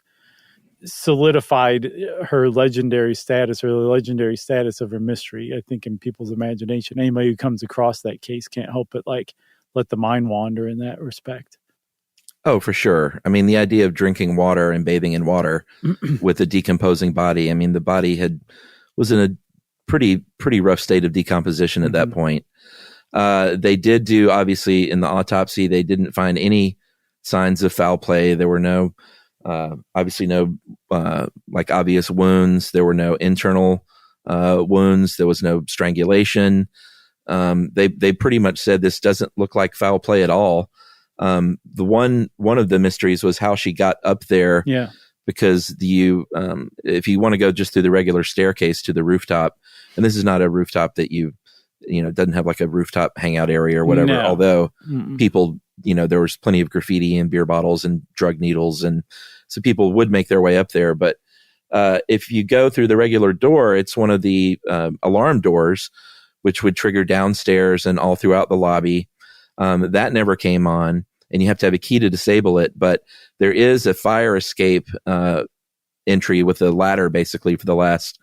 solidified her legendary status, or the legendary status of her mystery, I think, in people's imagination. Anybody who comes across that case can't help but let the mind wander in that respect. Oh, for sure. I mean, the idea of drinking water and bathing in water with a decomposing body. I mean, the body was in a pretty rough state of decomposition at that point. They did do, obviously, in the autopsy, they didn't find any signs of foul play. There were no obvious wounds. There were no internal wounds. There was no strangulation. They pretty much said this doesn't look like foul play at all. The one of the mysteries was how she got up there. Yeah. Because if you want to go just through the regular staircase to the rooftop, and this is not a rooftop that doesn't have a rooftop hangout area or whatever. No. Although people, there was plenty of graffiti and beer bottles and drug needles, and so people would make their way up there. But if you go through the regular door, it's one of the alarm doors, which would trigger downstairs and all throughout the lobby. That never came on, and you have to have a key to disable it. But there is a fire escape entry with a ladder, basically for the last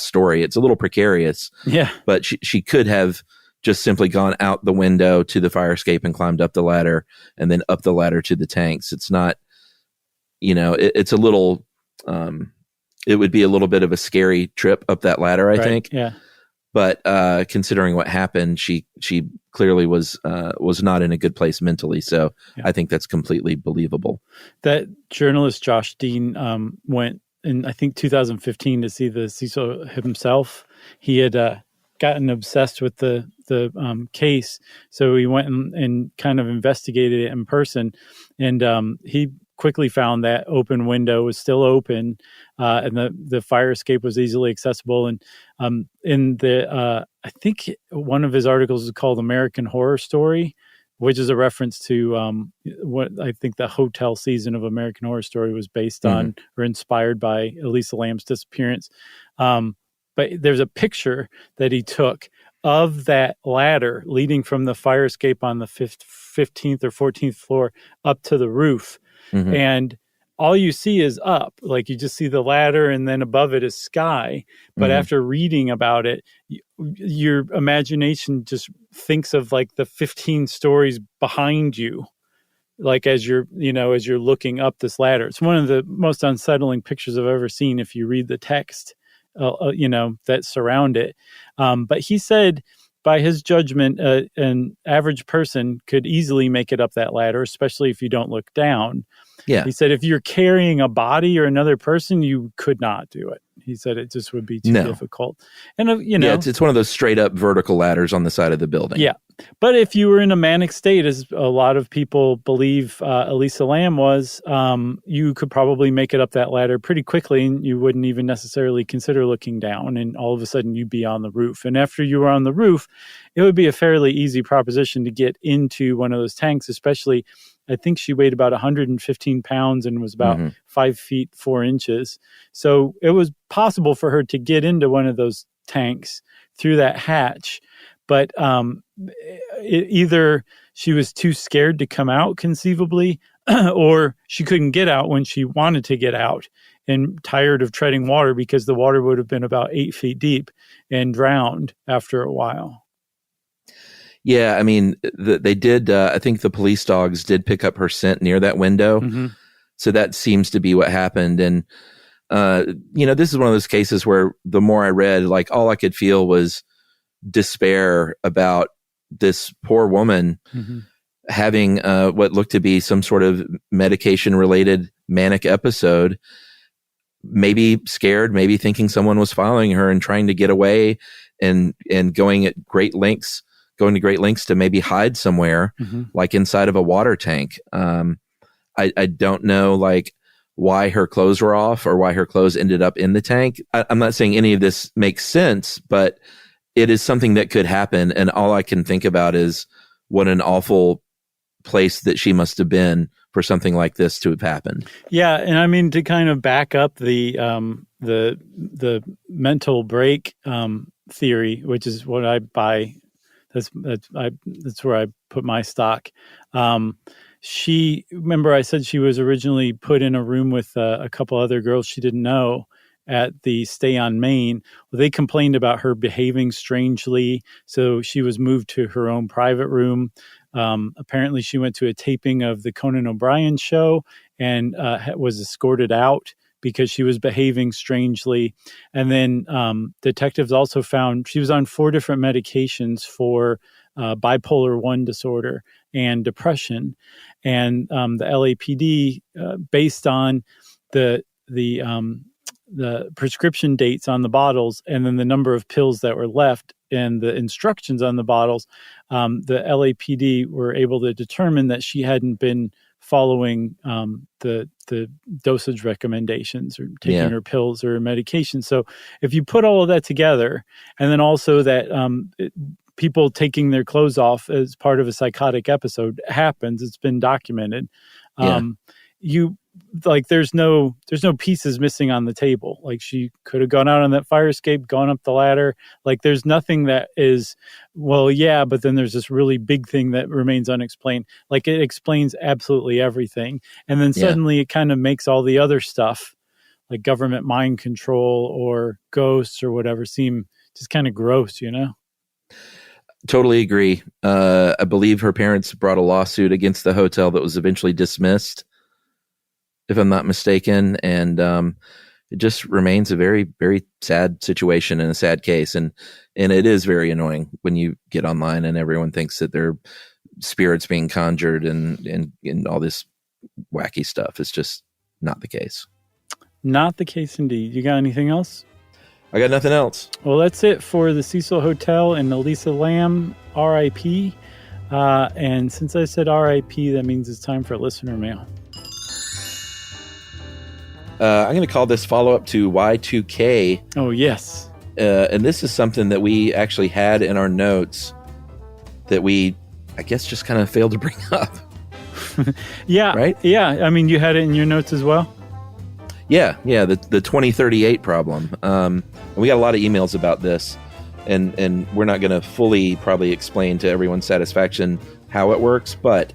story. It's a little precarious. Yeah. But she could have just simply gone out the window to the fire escape and climbed up the ladder and then up the ladder to the tanks. It's not, it's a little, it would be a little bit of a scary trip up that ladder, I think. Yeah. But considering what happened, she clearly was not in a good place mentally. So yeah. I think that's completely believable. That journalist Josh Dean went in, I think, 2015 to see the Cecil himself. He had gotten obsessed with the case, so he went and kind of investigated it in person, and he quickly found that open window was still open, and the fire escape was easily accessible. And in the I think one of his articles is called American Horror Story, which is a reference to what I think the hotel season of American Horror Story was based on or inspired by Elisa Lam's disappearance. But there's a picture that he took of that ladder leading from the fire escape on the 15th or 14th floor up to the roof. Mm-hmm. And all you see is up, you just see the ladder, and then above it is sky. But after reading about it, your imagination just thinks of the 15 stories behind you, as you're looking up this ladder. It's one of the most unsettling pictures I've ever seen if you read the text, that surround it. But he said, by his judgment, an average person could easily make it up that ladder, especially if you don't look down. Yeah. He said if you're carrying a body or another person, you could not do it. He said it just would be too difficult. And, it's one of those straight up vertical ladders on the side of the building. Yeah. But if you were in a manic state, as a lot of people believe Elisa Lam was, you could probably make it up that ladder pretty quickly, and you wouldn't even necessarily consider looking down, and all of a sudden you'd be on the roof. And after you were on the roof, it would be a fairly easy proposition to get into one of those tanks, especially I think she weighed about 115 pounds and was about 5 feet 4 inches. So it was possible for her to get into one of those tanks through that hatch. But either she was too scared to come out, conceivably, or she couldn't get out when she wanted to get out and tired of treading water because the water would have been about 8 feet deep and drowned after a while. Yeah, I mean, they did, I think the police dogs did pick up her scent near that window. So that seems to be what happened. And, this is one of those cases where the more I read, like all I could feel was despair about this poor woman having what looked to be some sort of medication related manic episode, maybe scared, maybe thinking someone was following her and trying to get away and going to great lengths to maybe hide somewhere, like inside of a water tank. I don't know like why her clothes were off or why her clothes ended up in the tank. I'm not saying any of this makes sense, but it is something that could happen. And all I can think about is what an awful place that she must have been for something like this to have happened. Yeah. And I mean, to kind of back up the mental break theory, which is what I buy. That's where I put my stock. Remember I said she was originally put in a room with a couple other girls she didn't know at the stay on Main. Well, they complained about her behaving strangely, so she was moved to her own private room. Apparently she went to a taping of the Conan O'Brien show and was escorted out because she was behaving strangely. And then detectives also found she was on 4 different medications for bipolar 1 disorder and depression. And the LAPD, based on the prescription dates on the bottles and then the number of pills that were left and the instructions on the bottles, the LAPD were able to determine that she hadn't been following the dosage recommendations or taking her pills or medication. So if you put all of that together, and then also that people taking their clothes off as part of a psychotic episode happens, it's been documented. There's no pieces missing on the table. Like she could have gone out on that fire escape, gone up the ladder. Like there's nothing that is, but then there's this really big thing that remains unexplained. Like it explains absolutely everything. And then suddenly it kind of makes all the other stuff like government mind control or ghosts or whatever seem just kind of gross, Totally agree. I believe her parents brought a lawsuit against the hotel that was eventually dismissed, if I'm not mistaken. And it just remains a very, very sad situation and a sad case. And it is very annoying when you get online and everyone thinks that their spirits being conjured and all this wacky stuff. It's just not the case. Not the case indeed. You got anything else? I got nothing else. Well, that's it for the Cecil Hotel and Elisa Lam, R.I.P. And since I said R.I.P., that means it's time for listener mail. I'm going to call this follow-up to Y2K. Oh, yes. And this is something that we actually had in our notes that we, I guess, just kind of failed to bring up. Yeah. Right? Yeah. I mean, you had it in your notes as well? Yeah. The 2038 problem. We got a lot of emails about this, and we're not going to fully probably explain to everyone's satisfaction how it works, but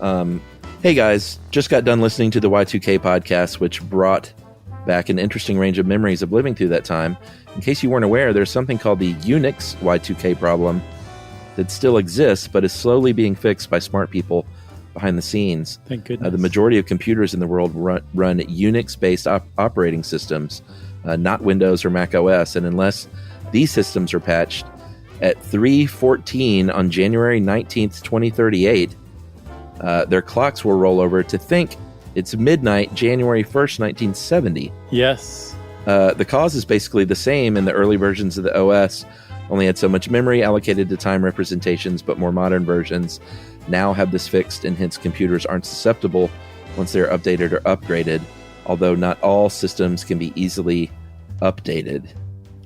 hey guys, just got done listening to the Y2K podcast, which brought back an interesting range of memories of living through that time. In case you weren't aware, there's something called the Unix Y2K problem that still exists, but is slowly being fixed by smart people behind the scenes. Thank goodness. The majority of computers in the world run Unix-based operating systems, not Windows or Mac OS, and unless these systems are patched at 3.14 on January 19th, 2038, their clocks will roll over to think It's midnight, January 1st, 1970. Yes. The cause is basically the same in the early versions of the OS, only had so much memory allocated to time representations, but more modern versions now have this fixed, and hence computers aren't susceptible once they're updated or upgraded, although not all systems can be easily updated.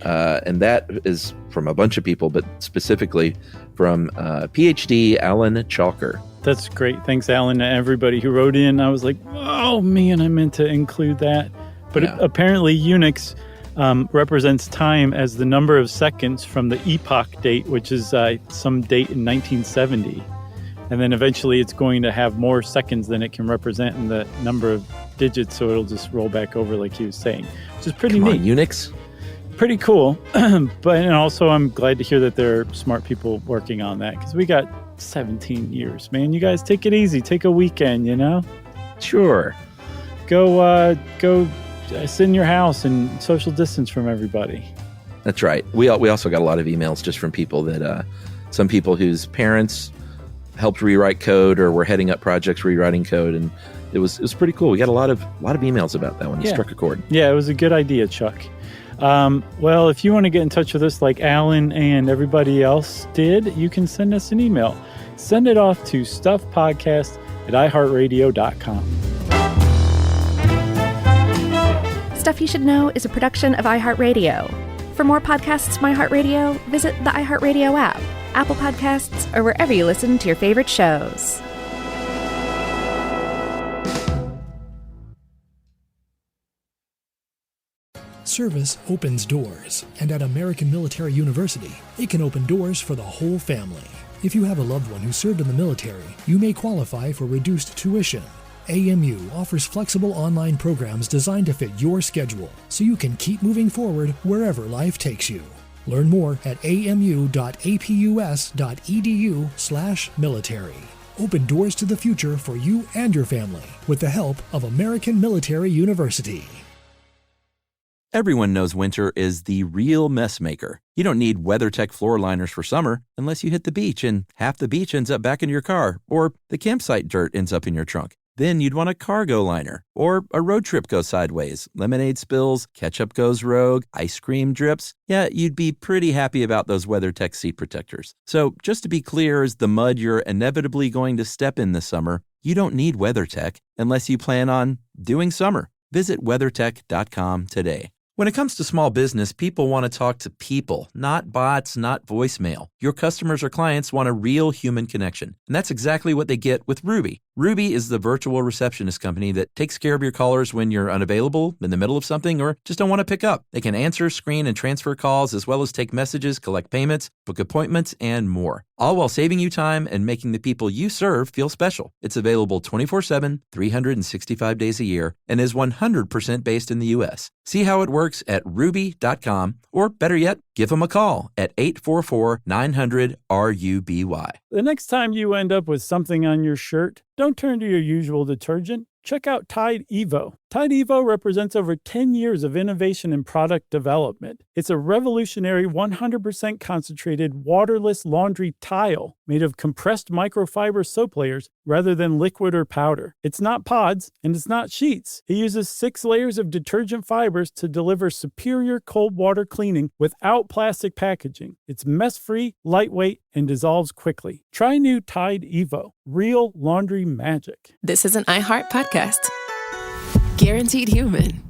And that is from a bunch of people, but specifically from PhD Alan Chalker. That's great. Thanks, Alan, and everybody who wrote in. I was like, oh, man, I meant to include that. But apparently Unix represents time as the number of seconds from the epoch date, which is some date in 1970. And then eventually it's going to have more seconds than it can represent in the number of digits, so it'll just roll back over like he was saying, which is pretty neat. Unix? Pretty cool. And also I'm glad to hear that there are smart people working on that, because we got 17 years, man. You guys take it easy. Take a weekend, you know? Sure. Go sit in your house and social distance from everybody. That's right. We also got a lot of emails just from people that some people whose parents helped rewrite code or were heading up projects rewriting code, and it was pretty cool. We got a lot of emails about that one. It struck a chord. Yeah, it was a good idea, Chuck. Well, if you want to get in touch with us like Alan and everybody else did, you can send us an email. Send it off to stuffpodcast@iheartradio.com. Stuff You Should Know is a production of iHeartRadio. For more podcasts from iHeartRadio, visit the iHeartRadio app, Apple Podcasts, or wherever you listen to your favorite shows. Service opens doors, and at American Military University, it can open doors for the whole family. If you have a loved one who served in the military, you may qualify for reduced tuition. AMU offers flexible online programs designed to fit your schedule, so you can keep moving forward wherever life takes you. Learn more at amu.apus.edu/military. Open doors to the future for you and your family with the help of American Military University. Everyone knows winter is the real mess maker. You don't need WeatherTech floor liners for summer unless you hit the beach and half the beach ends up back in your car, or the campsite dirt ends up in your trunk. Then you'd want a cargo liner, or a road trip goes sideways, lemonade spills, ketchup goes rogue, ice cream drips. Yeah, you'd be pretty happy about those WeatherTech seat protectors. So just to be clear, as the mud you're inevitably going to step in this summer, you don't need WeatherTech unless you plan on doing summer. Visit WeatherTech.com today. When it comes to small business, people want to talk to people, not bots, not voicemail. Your customers or clients want a real human connection, and that's exactly what they get with Ruby. Ruby is the virtual receptionist company that takes care of your callers when you're unavailable, in the middle of something, or just don't want to pick up. They can answer, screen, and transfer calls, as well as take messages, collect payments, book appointments, and more. All while saving you time and making the people you serve feel special. It's available 24/7, 365 days a year, and is 100% based in the U.S. See how it works at ruby.com, or better yet, give them a call at 844-900-RUBY. The next time you end up with something on your shirt, don't turn to your usual detergent. Check out Tide Evo. Tide Evo represents over 10 years of innovation in product development. It's a revolutionary 100% concentrated waterless laundry tile made of compressed microfiber soap layers rather than liquid or powder. It's not pods and it's not sheets. It uses 6 layers of detergent fibers to deliver superior cold water cleaning without plastic packaging. It's mess-free, lightweight, and dissolves quickly. Try new Tide Evo. Real laundry magic. This is an iHeart podcast. Guaranteed human.